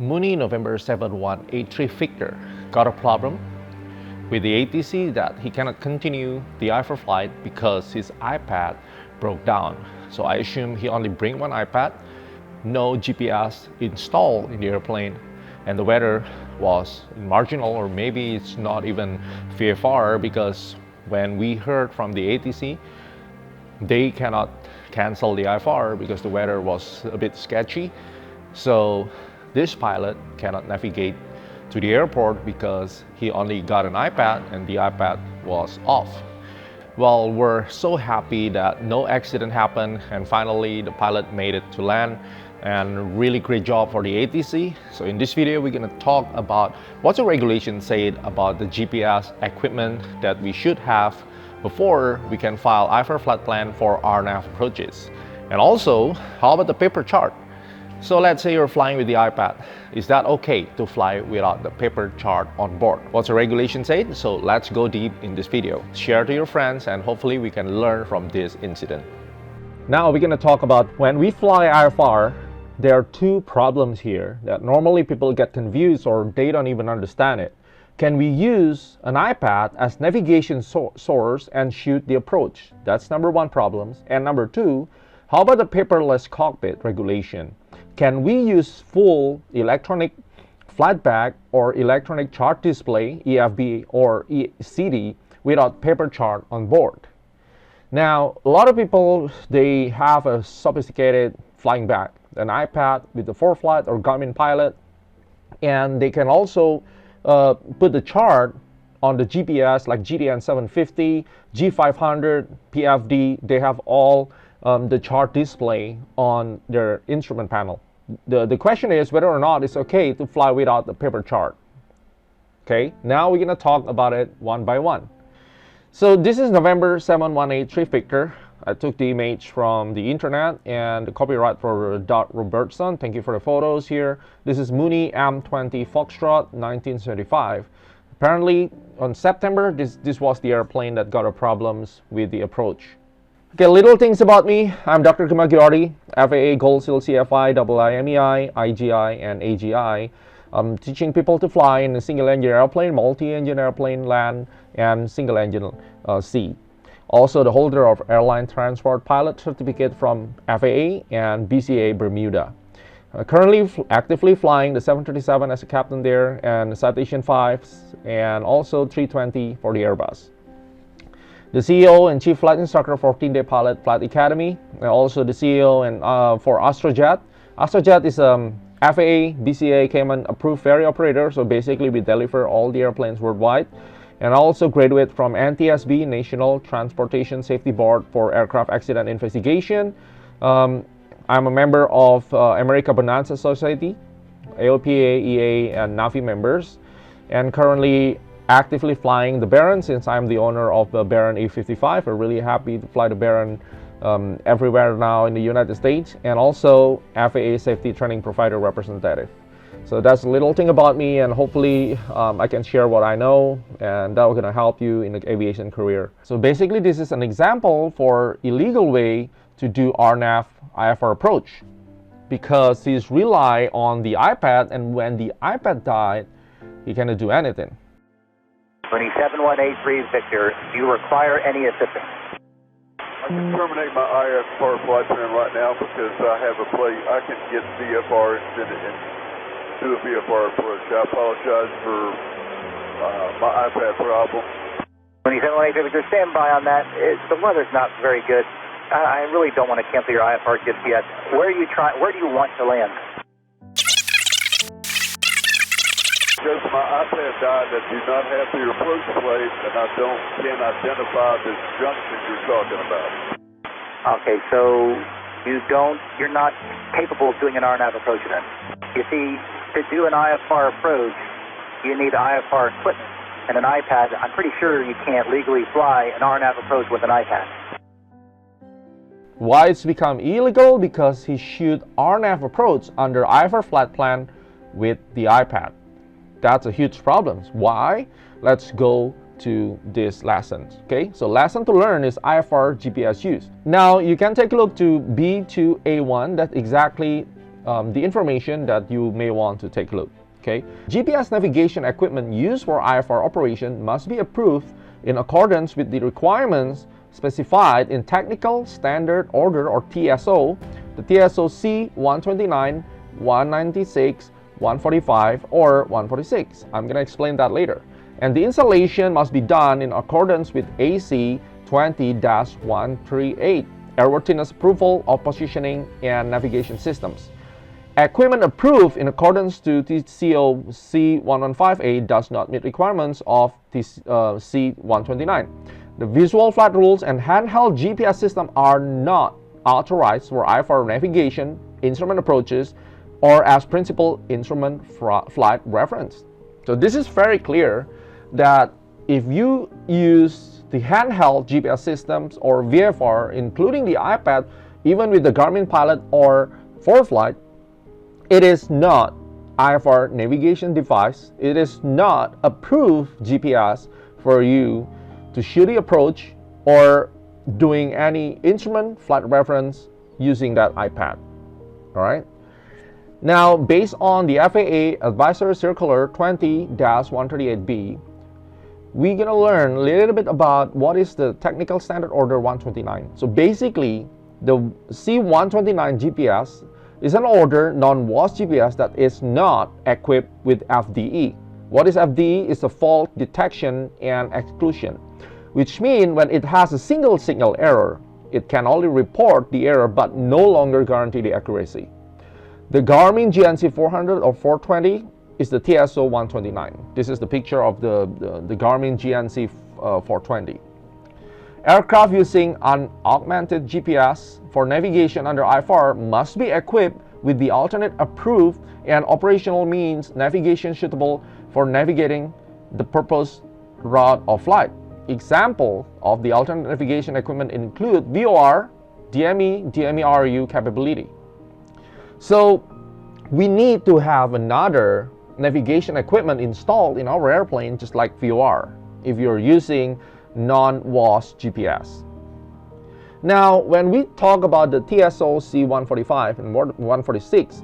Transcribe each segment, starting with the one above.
Mooney N7183V Victor got a problem with the ATC that he cannot continue the IFR flight because his iPad broke down. So I assume he only bring one iPad, no GPS installed in the airplane, and the weather was marginal, or maybe it's not even VFR, because when we heard from the ATC, they cannot cancel the IFR because the weather was a bit sketchy. So this pilot cannot navigate to the airport because he only got an iPad and the iPad was off. Well, we're so happy that no accident happened, and finally the pilot made it to land, and really great job for the ATC. So in this video, we're gonna talk about what the regulation said about the GPS equipment that we should have before we can file IFR flight plan for RNAV approaches. And also, how about the paper chart? So let's say you're flying with the iPad. Is that okay to fly without the paper chart on board? What's the regulation said? So let's go deep in this video. Share to your friends, and hopefully we can learn from this incident. Now we're gonna talk about when we fly IFR, there are two problems here that normally people get confused or they don't even understand it. Can we use an iPad as navigation source and shoot the approach? That's number one problem. And number two, how about the paperless cockpit regulation? Can we use full electronic flight bag or electronic chart display, EFB or CD, without paper chart on board? Now, a lot of people, they have a sophisticated flying bag, an iPad with the ForeFlight or Garmin Pilot, and they can also put the chart on the GPS like GDN 750, G500, PFD. They have all the chart display on their instrument panel. The question is whether or not it's okay to fly without the paper chart. Okay, now we're gonna talk about it one by one. So this is November 7183 Victor. I took the image from the internet, and the copyright for Robertson. Thank you for the photos here. This is Mooney M20 Foxtrot 1975. Apparently on September, this was the airplane that got a problems with the approach. Okay, little things about me. I'm Dr. Arteri, FAA Gold Seal CFI, IIMEI, IGI, and AGI. I'm teaching people to fly in a single-engine airplane, multi-engine airplane, land, and single-engine sea. Also the holder of Airline Transport Pilot Certificate from FAA and BCA Bermuda. Currently actively flying the 737 as a captain there, and the Citation 5s, and also 320 for the Airbus. The CEO and Chief Flight Instructor for 14-day Pilot Flight Academy, and also the CEO and for Astrojet. Astrojet is FAA, BCA, Cayman approved ferry operator, so basically we deliver all the airplanes worldwide. And also graduate from NTSB, National Transportation Safety Board for Aircraft Accident Investigation. I'm a member of America Bonanza Society, AOPA, EA, and NAVI members, and currently actively flying the Baron since I'm the owner of the Baron A55. We're really happy to fly the Baron everywhere now in the United States, and also FAA Safety Training Provider Representative. So that's a little thing about me, and hopefully I can share what I know, and that will gonna help you in the aviation career. So basically this is an example for illegal way to do RNAV IFR approach, because he's rely on the iPad, and when the iPad died, he cannot do anything. 7183 Victor, do you require any assistance? I can terminate my IFR flight plan right now because I have a plate. I can get VFR and send it in. Do a VFR approach. I apologize for my iPad problem. 7183 Victor, stand by on that. The weather's not very good. I really don't want to cancel your IFR just yet. Where do you want to land? Because my iPad died, I do not have the approach plate, and I can't identify the junction you're talking about. Okay, so you're not capable of doing an RNAV approach then. You see, to do an IFR approach, you need IFR equipment and an iPad. I'm pretty sure you can't legally fly an RNAV approach with an iPad. Why it's become illegal? Because he shoot RNAV approach under IFR flight plan with the iPad. That's a huge problem. Why? Let's go to this lesson. Okay, so lesson to learn is IFR GPS use. Now you can take a look to B2A1. That's exactly the information that you may want to take a look. Okay, GPS navigation equipment used for IFR operation must be approved in accordance with the requirements specified in Technical Standard Order or TSO, the TSO C129, 196, 145, or 146. I'm going to explain that later. And the installation must be done in accordance with AC 20-138, Airworthiness Approval of Positioning and Navigation Systems. Equipment approved in accordance to TCO C115A does not meet requirements of C129. The visual flight rules and handheld GPS system are not authorized for IFR navigation, instrument approaches, or as principal instrument flight reference. So this is very clear that if you use the handheld GPS systems or VFR, including the iPad, even with the Garmin Pilot or ForeFlight, it is not IFR navigation device. It is not approved GPS for you to shoot the approach or doing any instrument flight reference using that iPad. All right. Now, based on the FAA Advisory Circular 20-138B, we're going to learn a little bit about what is the Technical Standard Order 129. So basically, the C129 GPS is an order non-WAS GPS that is not equipped with FDE. What is FDE? Is the fault detection and exclusion, which means when it has a single signal error, it can only report the error but no longer guarantee the accuracy. The Garmin GNC 400 or 420 is the TSO 129. This is the picture of the Garmin GNC 420. Aircraft using an augmented GPS for navigation under IFR must be equipped with the alternate approved and operational means navigation suitable for navigating the proposed route of flight. Example of the alternate navigation equipment include VOR, DME, DME-RU capability. So we need to have another navigation equipment installed in our airplane, just like VOR, if you're using non-WAS GPS. Now, when we talk about the TSO C145 and 146,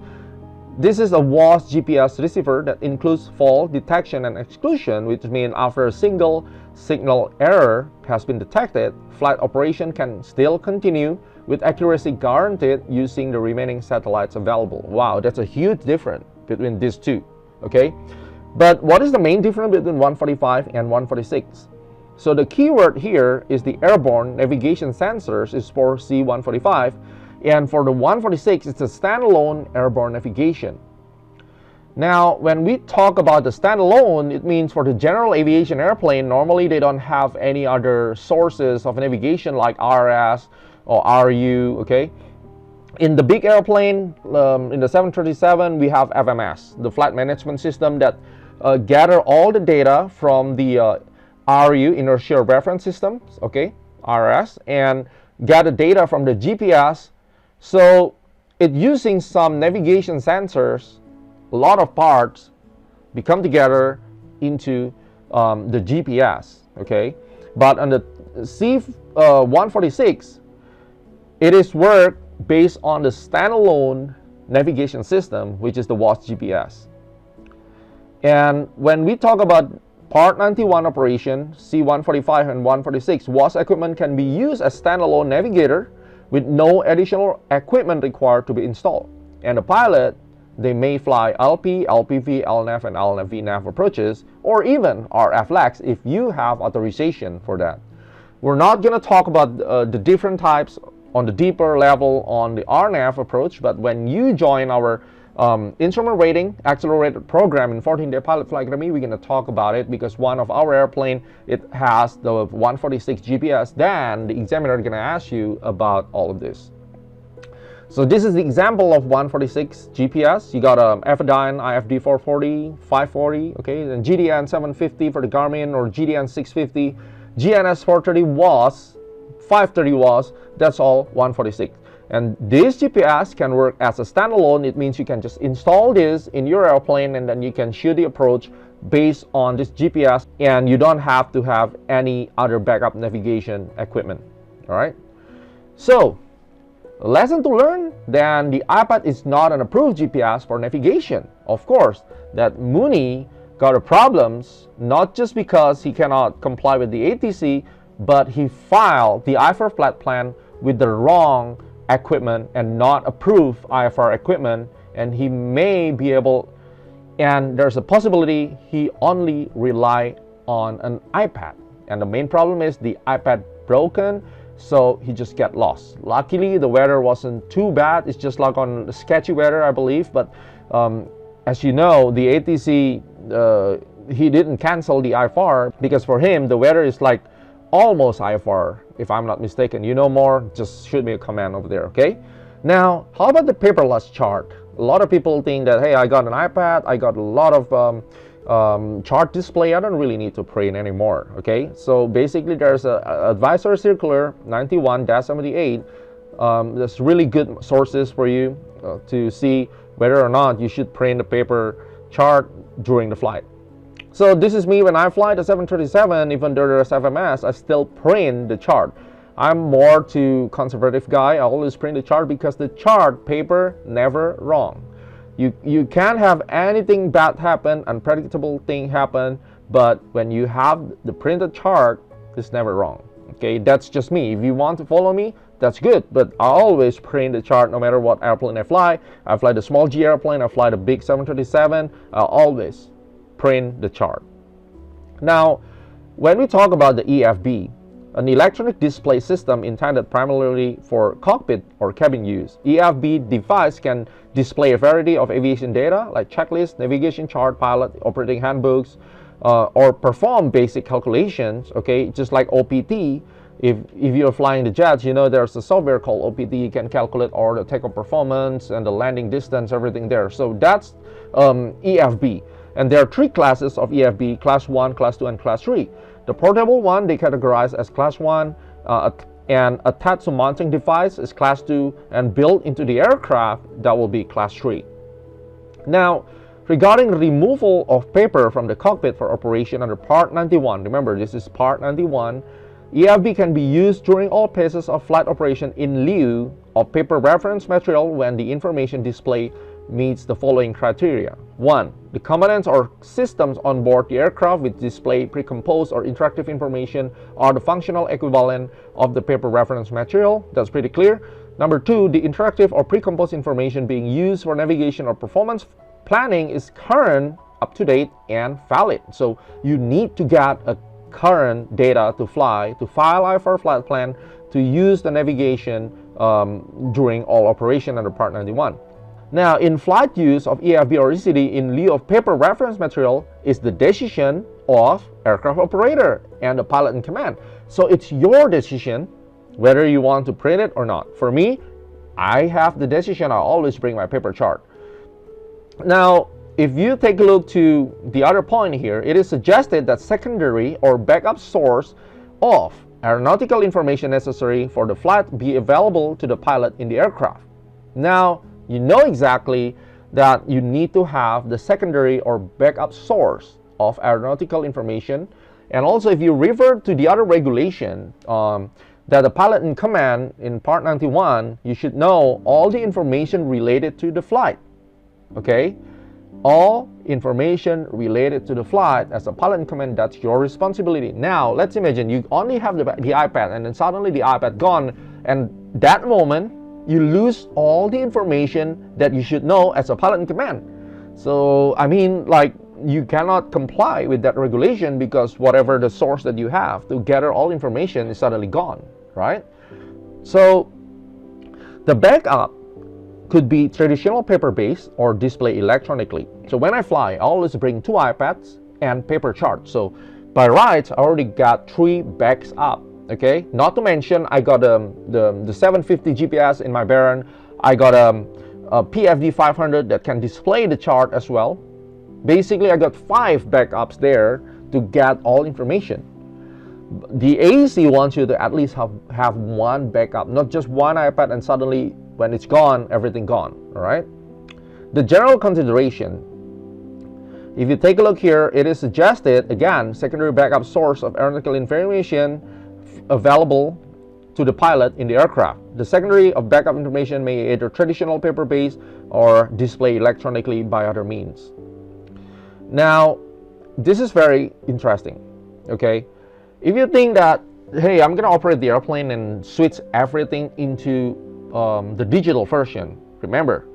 this is a WAS GPS receiver that includes fault detection and exclusion, which means after a single signal error has been detected, flight operation can still continue with accuracy guaranteed using the remaining satellites available. Wow, that's a huge difference between these two, okay? But what is the main difference between 145 and 146? So the keyword here is the airborne navigation sensors is for C145, and for the 146, it's a standalone airborne navigation. Now, when we talk about the standalone, it means for the general aviation airplane, normally they don't have any other sources of navigation like RS or RU, okay? In the big airplane, in the 737, we have FMS, the flight management system that gather all the data from the RU, inertial reference systems, okay, RS, and gather data from the GPS. So it using some navigation sensors, a lot of parts become together into the GPS, okay. But on the C146, it is work based on the standalone navigation system, which is the WAS GPS. And when we talk about Part 91 operation, C145 and 146, WAS equipment can be used as standalone navigator with no additional equipment required to be installed. And the pilot, they may fly LP, LPV, LNAV, and LNAV VNAV approaches, or even RF LAX if you have authorization for that. We're not going to talk about the different types on the deeper level on the RNAV approach, but when you join our instrument rating accelerated program in 14-day pilot flight academy, we're going to talk about it because one of our airplane, it has the 146 GPS. Then the examiner is going to ask you about all of this. So this is the example of 146 GPS. You got a Evidine IFD 440, 540, okay, then GDN 750 for the Garmin or GDN 650, GNS 430 WAS, 530 WAS. That's all 146. And this GPS can work as a standalone. It means you can just install this in your airplane and then you can shoot the approach based on this GPS, and you don't have to have any other backup navigation equipment. All right. So Lesson to learn, then the iPad is not an approved GPS for navigation. Of course, that Mooney got a problems, not just because he cannot comply with the ATC, but he filed the IFR flight plan with the wrong equipment and not approved IFR equipment, and he may be able, and there's a possibility he only rely on an iPad, and the main problem is the iPad broken, so he just get lost. Luckily the weather wasn't too bad, it's just like on sketchy weather I believe, but as you know, the ATC he didn't cancel the IFR because for him the weather is like almost IFR, if I'm not mistaken. You know more, just shoot me a comment over there, okay? Now, how about the paperless chart? A lot of people think that, hey, I got an iPad, I got a lot of chart display, I don't really need to print anymore, okay? So basically there's a advisory circular 91-78. There's really good sources for you to see whether or not you should print the paper chart during the flight. So this is me when I fly the 737, even though there's FMS, I still print the chart. I'm more to conservative guy. I always print the chart because the chart paper never wrong. You can't have anything bad happen, unpredictable thing happen, but when you have the printed chart, it's never wrong. Okay, that's just me. If you want to follow me, that's good, but I always print the chart no matter what airplane I fly. I fly the small G airplane, I fly the big 737, I always print the chart. Now, when we talk about the EFB, an electronic display system intended primarily for cockpit or cabin use, EFB device can display a variety of aviation data like checklist, navigation chart, pilot operating handbooks, or perform basic calculations, okay, just like OPT. If you're flying the jets, you know there's a software called OPT. You can calculate all the takeoff performance and the landing distance, everything there. So that's EFB. And there are three classes of EFB, Class 1, Class 2, and Class 3. The portable one, they categorize as Class 1, and attached to mounting device is Class 2, and built into the aircraft, that will be Class 3. Now, regarding removal of paper from the cockpit for operation under Part 91, remember this is Part 91, EFB can be used during all phases of flight operation in lieu of paper reference material when the information display meets the following criteria. 1. The components or systems on board the aircraft which display pre-composed or interactive information are the functional equivalent of the paper reference material. That's pretty clear. Number 2. The interactive or pre-composed information being used for navigation or performance planning is current, up-to-date, and valid. So you need to get a current data to fly, to file IFR flight plan, to use the navigation during all operation under Part 91. Now, in flight use of EFB or ECD in lieu of paper reference material is the decision of aircraft operator and the pilot in command. So it's your decision whether you want to print it or not. For me, I have the decision. I always bring my paper chart. Now, if you take a look to the other point here, it is suggested that secondary or backup source of aeronautical information necessary for the flight be available to the pilot in the aircraft. Now, you know exactly that you need to have the secondary or backup source of aeronautical information. And also, if you refer to the other regulation that the pilot in command in Part 91, you should know all the information related to the flight. Okay? All information related to the flight as a pilot in command, that's your responsibility. Now, let's imagine you only have the iPad and then suddenly the iPad gone, and that moment, you lose all the information that you should know as a pilot in command. So, I mean, like, you cannot comply with that regulation because whatever the source that you have to gather all information is suddenly gone, right? So, the backup could be traditional paper-based or display electronically. So when I fly, I always bring 2 iPads and paper charts. So by rights, I already got 3 backs up. Okay, not to mention I got the 750 GPS in my Baron. I got a PFD 500 that can display the chart as well. Basically, I got 5 backups there to get all information. The AEC wants you to at least have 1 backup, not just 1 iPad and suddenly when it's gone, everything gone. All right. The general consideration. If you take a look here, it is suggested again secondary backup source of aeronautical information available to the pilot in the aircraft. The secondary of backup information may either traditional paper-based or display electronically by other means. Now, this is very interesting, okay? If you think that, hey, I'm gonna operate the airplane and switch everything into the digital version, remember,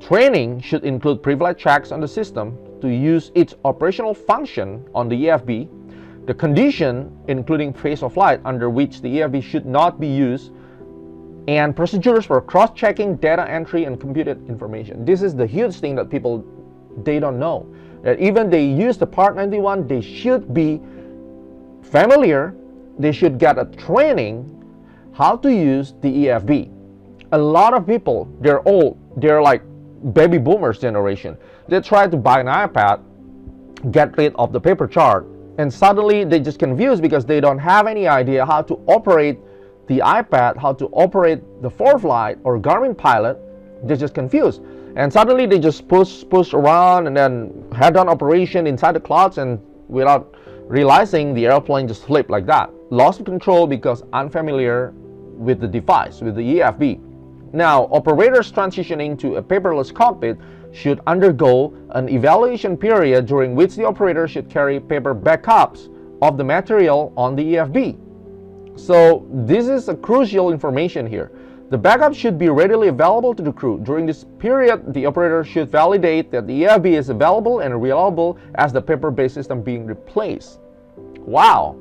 training should include privilege checks on the system to use its operational function on the EFB, the condition including phase of flight under which the EFB should not be used, and procedures for cross-checking data entry and computed information. This is the huge thing that people, they don't know. That even they use the Part 91, they should be familiar, they should get a training how to use the EFB. A lot of people, they're old, they're like baby boomers generation. They try to buy an iPad, get rid of the paper chart, and suddenly they just confused because they don't have any idea how to operate the iPad, how to operate the ForeFlight or Garmin Pilot. They're just confused. And suddenly they just push around and then head-on operation inside the clouds, and without realizing the airplane just flipped like that. Lost control because unfamiliar with the device, with the EFB. Now, operators transitioning to a paperless cockpit should undergo an evaluation period during which the operator should carry paper backups of the material on the EFB. So this is a crucial information here. The backup should be readily available to the crew. During this period, the operator should validate that the EFB is available and reliable as the paper-based system being replaced. Wow!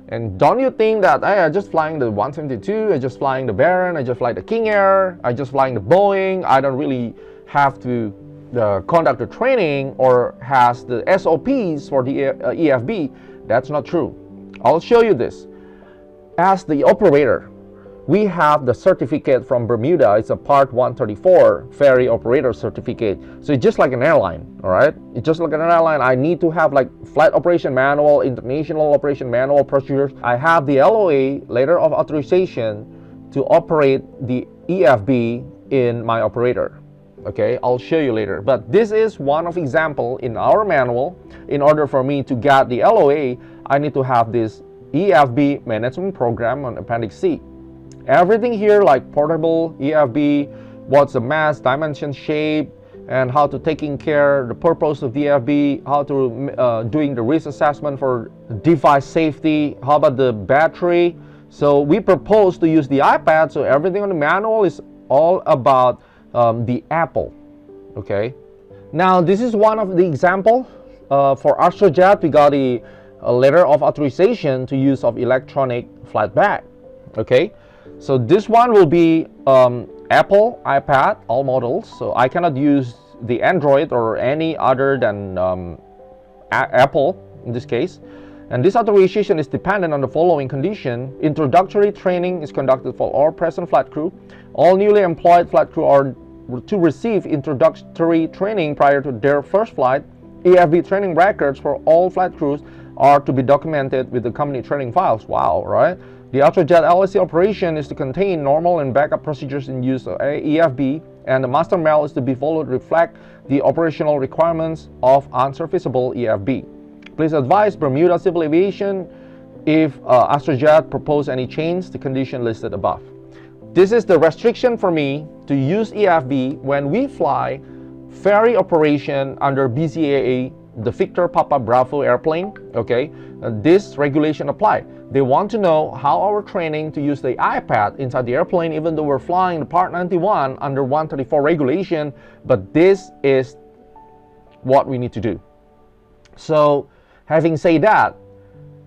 And don't you think that, hey, I'm just flying the 172, I'm just flying the Baron, I just fly the King Air, I just flying the Boeing, I don't really have to conduct the training or has the SOPs for the EFB. That's not true. I'll show you this. As the operator, we have the certificate from Bermuda. It's a Part 134 ferry operator certificate. So it's just like an airline, all right? It's just like an airline. I need to have like flight operation manual, international operation manual procedures. I have the LOA, letter of authorization, to operate the EFB in my operator. Okay, I'll show you later. But this is one of example in our manual. In order for me to get the LOA, I need to have this EFB management program on Appendix C. Everything here like portable EFB, what's the mass, dimension, shape, and how to taking care the purpose of the EFB, how to doing the risk assessment for device safety, how about the battery. So we propose to use the iPad, so everything on the manual is all about the Apple. Okay, now this is one of the example for Astrojet. We got a letter of authorization to use of electronic flight bag. Okay, so this one will be Apple iPad, all models. So I cannot use the Android or any other than Apple in this case. And this authorization is dependent on the following condition. Introductory training is conducted for all present flight crew. All newly employed flight crew are to receive introductory training prior to their first flight. EFB training records for all flight crews are to be documented with the company training files. Wow, right? The Astrojet LSC operation is to contain normal and backup procedures in use of EFB, and the master mail is to be followed to reflect the operational requirements of unserviceable EFB. Please advise Bermuda Civil Aviation if Astrojet propose any change to condition listed above. This is the restriction for me to use EFB when we fly ferry operation under BCAA, the Victor Papa Bravo airplane. Okay, this regulation apply. They want to know how our training to use the iPad inside the airplane, even though we're flying the Part 91 under 134 regulation, but this is what we need to do. So having said that,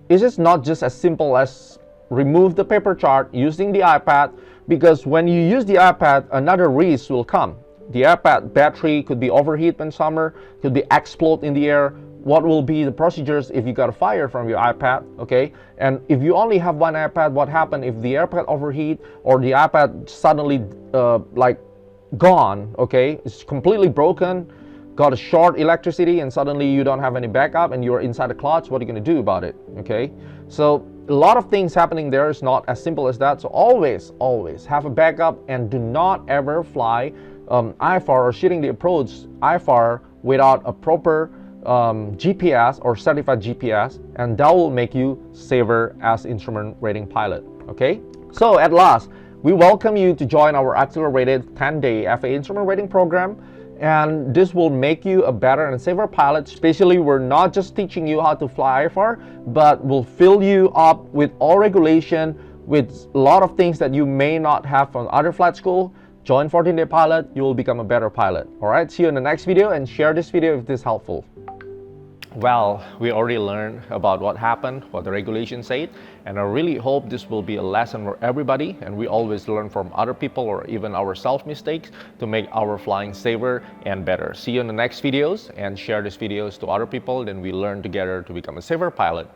it is not just as simple as remove the paper chart using the iPad, because when you use the iPad, another risk will come. The iPad battery could be overheat in summer, could be explode in the air. What will be the procedures if you got a fire from your iPad? Okay, and if you only have one iPad, what happens if the iPad overheat or the iPad suddenly like gone? Okay, it's completely broken, got a short electricity, and suddenly you don't have any backup and you're inside the clouds. What are you going to do about it? Okay, so a lot of things happening there. Is not as simple as that. So always have a backup, and do not ever fly IFR or shooting the approach IFR without a proper GPS or certified GPS, and that will make you safer as instrument rating pilot. Okay, so at last, we welcome you to join our accelerated 10-day FAA instrument rating program, and this will make you a better and safer pilot. Especially, we're not just teaching you how to fly IFR, but we'll fill you up with all regulation, with a lot of things that you may not have from other flight school. Join 14-day pilot, you will become a better pilot. All right, see you in the next video, and share this video if this is helpful. Well, we already learned about what happened, what the regulations say, and I really hope this will be a lesson for everybody, and we always learn from other people or even our self-mistakes to make our flying safer and better. See you in the next videos, and share these videos to other people, then we learn together to become a safer pilot.